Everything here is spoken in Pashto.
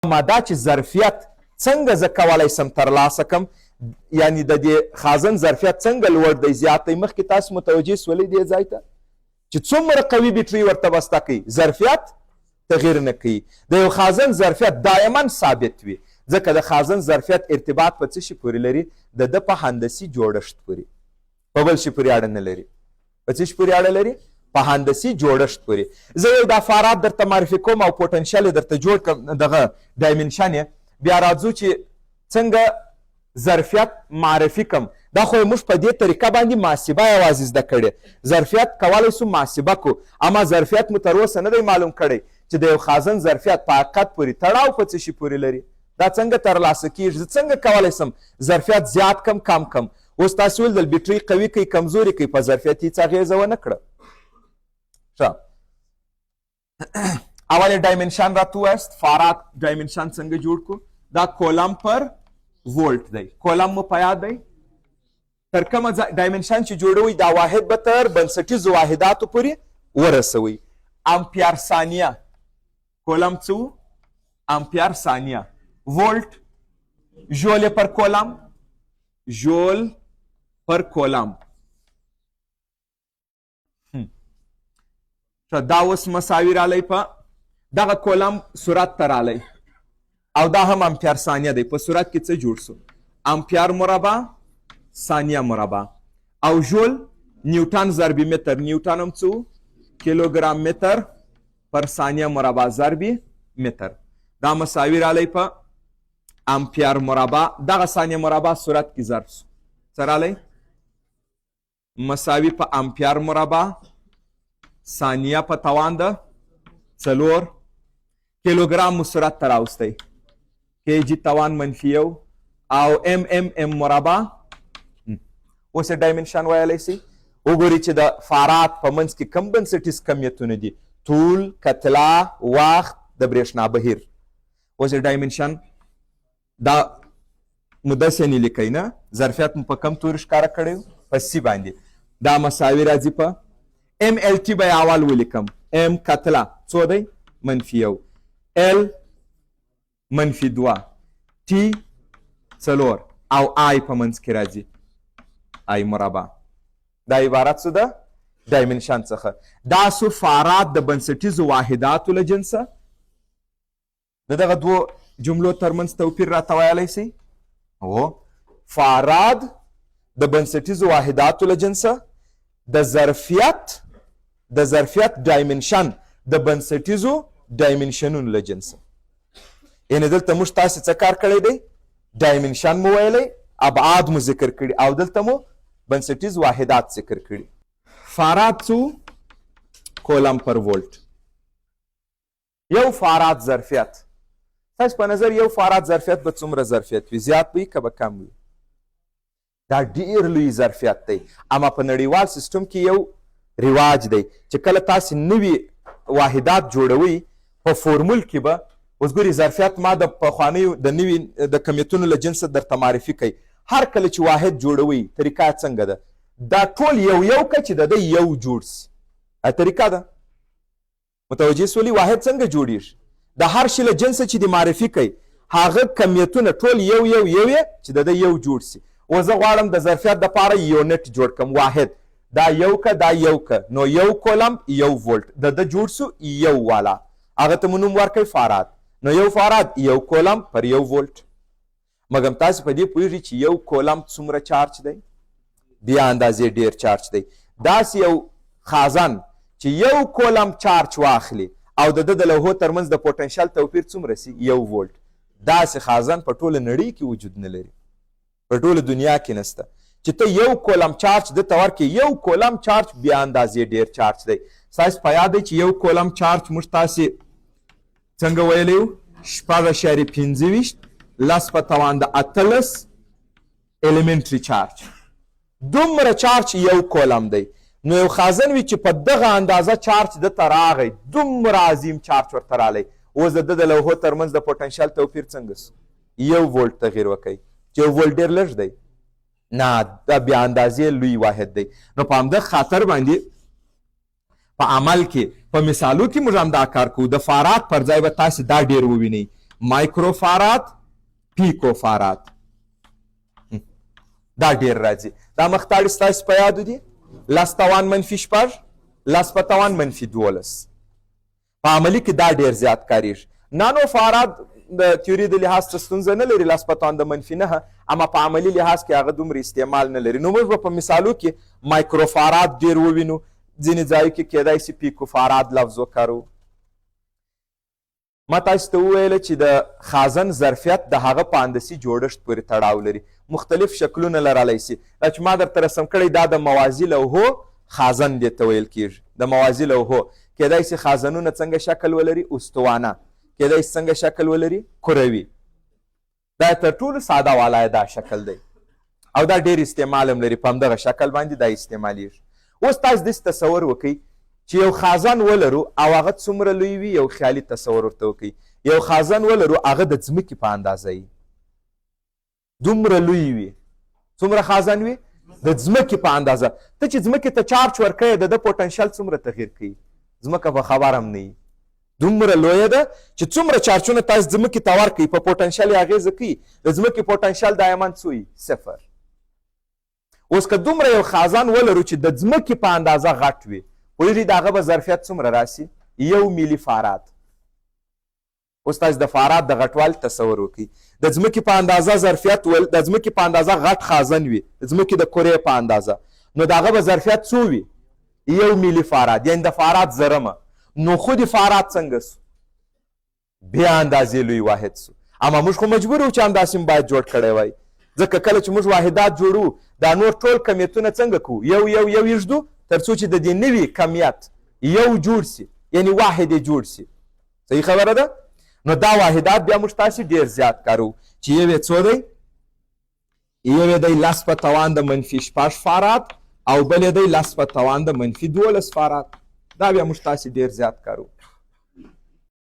دا چې ظرفیت څنګه زه کولی سم ترلاسه کم، یعنی د دې خازن ظرفیت څنګه لوړ دی زیات دی. مخکې تاسو متوجه سولئ دې ځای ته چې څومره قوي بیټري ورته بسته کوي، ظرفیت تغییر نه کوي. د یو خازن ظرفیت دائما ثابت وي، ځکه د خازن ظرفیت ارتباط په څه شي پورې لري؟ د ده په هندسي جوړښت پورې، په بل شي پورې اړه نه لري. په څه شي پورې اړه لري؟ په هندسي جوړښت پورې. زه یو دا فاراد درته معرفي کوم او پوټنشل یې درته جوړ کړم، دغه ډایمنشن یې، بیا راځو چې څنګه ظرفیت معرفي کم. دا خو موږ په دې طریقه باندې محاسبه یوازې زده کړې، ظرفیت کولی سو محاسبه کو، اما ظرفیت مو تر اوسه نه دی معلوم کړی چې د یو خازن ظرفیت په حقیقت پورې تړاو په څه شي پورې لري. دا څنګه ترلاسه کیږي؟ زه څنګه کولی سم ظرفیت زیات کم کم کم؟ اوس تاسو ویل د بیټري قوي کوي کمزوري کوي، په ظرفیت هېڅ اغېزه ونه کړه. ښه، اول یې ډایمنشن راته ووایاست، فاراد ډایمنشن څنګه جوړ کړو؟ دا کولم پر وولټ دی. کولم مو په یاد دی؟ تر کومه ډایمنشن چې جوړوئ دا واحد به تر بنسټیزو واحداتو پورې ورسوئ. امپیر ثانیه، کولم څه؟ امپیر ثانیه. وولټ، ژول پر کولم، ژول پر کولم. دا اوس مساوي رالی په دغه کولم صورت ته رالی، او دا هم امپیر ثانیه دی. په صورت کې څه جوړ سو؟ امپیر مربع ثانیه مربع. او ژول نیوټن ضربي متر، نیوټن هم څه؟ کیلوګرام متر پر ثانیه مربع ضربي متر. دا مساوي رالی په امپیر مربع، دغه ثانیه مربع صورت کې ضرب سو، څه رالی؟ مساوي په امپیر مربع ثانیه په توان د 4 کیلوګرام مو صورت ته راوستی، کې جي توان -1 او ام مربع. اوس یې ډایمنشن ویلی سي. وګورئ چې د فاراد په منځ کې کم بنسټیز کمیتونه دي؟ طول، کتله، وخت، د برېښنا بهیر. اوس یې ډایمنشن دا مدسې نه لیکئ نه، ظرفیت مو په کم توري ښکاره کړی؟ په سی باندې. دا مساوي راځي په ام ال ټي به یې اول ولیکم. ام کتله څو دی؟ -1 ال -2 ټي 4 او آی په منځ کې راځي، آی مربع. دا عبارت څه ده؟ ډایمنشن څخه. دا سو فاراد د بنسټیزو واحداتو له جنسه. د دغه دوو جملو ترمنځ توپیر راته ویلی سئ؟ هو، فاراد د بنسټیزو واحداتو له جنسه د ظرفیت ډایمنشن د بنسټیزو ډایمنشنونو له جنسه. یعنې دلته موږ تاسې څه کار کړی دی؟ ډایمنشن مو ویلی، ابعاد مو ذکر کړي، او دلته مو بنسټیز واحدات ذکر کړي. فاراد څو؟ کولم پر وولټ. یو فاراد ظرفیت، تاسو په نظر یو فاراد ظرفیت به څومره ظرفیت وي؟ زیات وي که به کم وي؟ دا ډیر لوی ظرفیت دی، اما په نړیوال سیستم کې یو رواج دی چې کله تاسې نوي واحدات جوړوئ په فورمول کې به اوس ګورئ ظرفیت ما د پخوانیو د نوي د کمیتونو له جنسه درته معرفي کوي. هر کله چې واحد جوړوئ طریقه څنګه ده؟ دا ټول یو که چې د ده یو جوړ سي، طریقه ده. متوجه سولي؟ واحد څنګه جوړیږي؟ د هر شي له جنسه چې د معرفي کوي هغه کمیتونه ټول یو یې چې د ده یو جوړ سي. اوس زه غواړم د ظرفیت دپاره یونټ جوړ کړم، واحد. دا یو که دا یو که، نو یو کولم یو وولټ، د ده جوړ سو یو والا، هغه ته مو نوم ورکوئ فاراد. نو یو فاراد یو کولم پر یو وولټ. مګم تاسو په دې پوهېږئ چې یو کولم څومره چارج دی؟ بیا اندازې ډیر چارج دی. داسې یو خازن چې یو کولم چارج واخلي او د ده د لوحو ترمنځ د پوټنشل توپیر څومره سي؟ 1 وولټ. داسې خازن په ټوله نړۍ کې وجود نه لري، په ټوله دنیا کې نسته چې ته یو کولم چارج دته ورکړې. یو کولم چارج بیا اندازې ډیر چارج دی. ستاسو په یاد دی چې یو کولم چارج موږ تاسې څنګه ویلی وو؟ 6.25 10 په توان د 18 الیمنټري چارج. دومره چارج یو کولم دی. نو یو خازن وي چې په دغه اندازه چارج دته راغی، دومره عظیم چارج ورته رالی، اوس د ده د لوحو ترمنځ د پوټنشل توپیر څنګه سو؟ 1 وولټ تغیر وکړئ، چې 1 وولټ ډېر لږ دی؟ نه، دا بیا اندازې لوی واحد دی. نو په همدغه خاطر باندې په عمل کې په مثالو کې موږ هم دا کار کوو. د فاراد پر ځای به تاسې دا ډېر ووینئ مایکرو فاراد پیکو فاراد دا ډیر راځي دا مختاړي ستاسو په یادو دي 10⁻⁻6 10⁻⁻12 په عملي کې دا ډیر زیات کاریږي نانو فاراد د تیوري د لحاظ څه ستونزه نه لري 10⁻⁻9 اما په عملي لحاظ کې هغه دومره استعمال نه لري نو موږ به په مثالو کې مایکرو فاراد ډیر ووینو ځینې ځایو کې کیدای شي پیکو فاراد لفظ وکارو ما تاسو ته وویله چې د خازن ظرفیت د هغه په هندسي جوړښت پورې تړاو لري مختلف شکلونه لرلی شي دا چې ما درته رسم کړی دا د موازي لوحو خازن دې ته ویل کېږي د موازي لوحو کیدای شي خازنونه څنګه شکل ولري استوانه کیدای شي څنګه شکل ولري کروي دا تر ټولو ساده والا دا شکل دی او دا ډېر استعمال هم لري په همدغه شکل باندې دا استعمالیږي اوس تاسو داسې تصور وکئ چې یو خازن ولرو او هغه څومره لوی وي یو خیالي تصور ورته وکئ یو خازن ولرو هغه د ځمکې په اندازه وي دومره لوی وي څومره خازن وي د ځمکې په اندازه ته چې ځمکې ته چارج ورکوې د ده پوټنشل څومره تغیر کوي ځمکه په خبر هم نه وي دومره لویه ده چې څومره چارجونه تاسو ځمکې ته ورکوي په پوټنشل یې اغېزه کوي د ځمکې پوټنشل دایما څه وي 0 اوس که دومره یو خازن ولرو چې د ځمکې په اندازه غټ وي پوهېږئ د هغه به ظرفیت څومره راسي 1 ملي فاراد اوس تاسو د فاراد د غټوالي تصور وکړئ د ځمکې په اندازه ظرفیت د ځمکې په اندازه غټ خازن وي د ځمکې د کرې په اندازه نو د هغه به ظرفیت څو وي 1 ملي فاراد یعنې د فاراد زرمه نو خود فاراد څنګه سو بیا اندازې لوی واحد سو اما موږ خو مجبور یو چې همداسې باید جوړ کړی وای ځکه کله چې موږ واحدات جوړو دا نور ټول کمیتونه څنګه کوو یو یږدو تر څو چې د دې نوي کمیت یو جوړ سي یعنې واحد یې جوړ سي صحیح خبره ده نو دا واحدات بیا موږ تاسې ډېر زیات کارو چې یو یې څو دی یو یې دی 10⁻⁻6 فاراد او بل یې دی 10⁻⁻12 فاراد دا بیا موږ تاسې ډېر زیات کارو